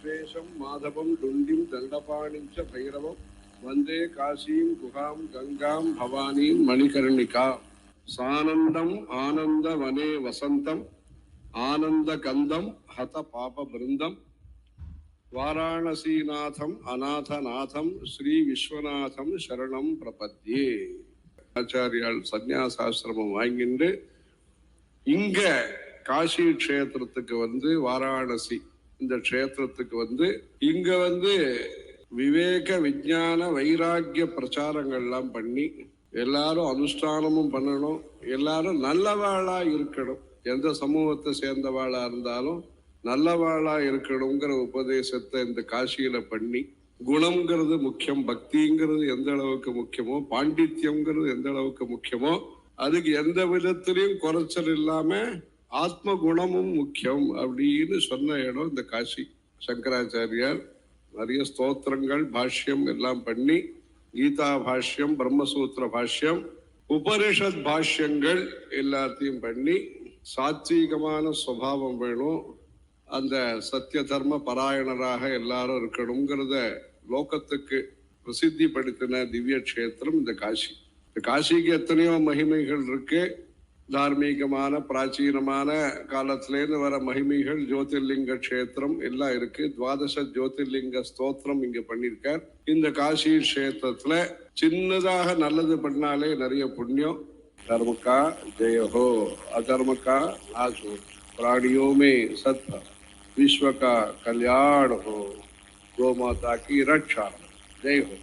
विश्वेशं माधवं डुण्डिं दण्डपाणिं च भैरवं वन्दे काशीं गुहां गंगां भवानीं मणिकर्णिका सानन्दम् आनन्दवने वसन्तम् आनन्दकन्दं हत पापवृन्दं वाराणसीनाथम् अनाथनाथं श्री विश्वनाथं शरणं प्रपद्ये. ஆச்சாரியால் சந்நியாசாசிரமம் வாங்கிட்டு இங்க காசி க்ஷேத்திரத்துக்கு வந்து வாராணசி இந்த க்ஷேத்திரத்துக்கு வந்து இங்க வந்து விவேக விஞ்ஞான வைராக்கிய பிரச்சாரங்கள்லாம் பண்ணி எல்லாரும் அனுஷ்டானமும் பண்ணணும், எல்லாரும் நல்லவாளா இருக்கணும், எந்த சமூகத்தை சேர்ந்தவாளா இருந்தாலும் நல்லவாளா இருக்கணுங்கிற உபதேசத்தை இந்த காசியில பண்ணி குணம்ங்கிறது முக்கியம், பக்திங்கிறது எந்த அளவுக்கு முக்கியமோ, பாண்டித்யம்ங்கிறது எந்த அளவுக்கு முக்கியமோ அதுக்கு எந்த விதத்திலையும் குறைச்சல் இல்லாம ஆத்ம குணமும் முக்கியம் அப்படின்னு சொன்ன இடம் இந்த காசி. சங்கராச்சாரியார் நிறைய ஸ்தோத்திரங்கள் பாஷ்யம் எல்லாம் பண்ணி கீதா பாஷ்யம், பிரம்மசூத்திர பாஷ்யம், உபனிஷத் பாஷ்யங்கள் எல்லாத்தையும் பண்ணி சாத்வீகமான சுபாவம் வேணும், அந்த சத்திய தர்ம பராயணராக எல்லாரும் இருக்கணுங்கிறத லோகத்துக்கு பிரசித்தி படுத்தின திவ்ய கஷேத்திரம் இந்த காசி. இந்த காசிக்கு எத்தனையோ மகிமைகள் இருக்கு. தார்மீகமான பிராச்சீனமான காலத்திலேருந்து வர மகிமைகள், ஜோதிர்லிங்க கஷேத்திரம் எல்லாம் இருக்கு. துவாதச ஜோதிர்லிங்க ஸ்தோத்திரம் இங்க பண்ணியிருக்கார். இந்த காசி கஷேத்திரத்துல சின்னதாக நல்லது பண்ணாலே நிறைய புண்ணியம். தர்மக்கா ஜெயஹோ, அதர்மக்கா நாசோ, प्राणियों में सत्य, विश्व का कल्याण हो, गौ माता की रक्षा। जय हो।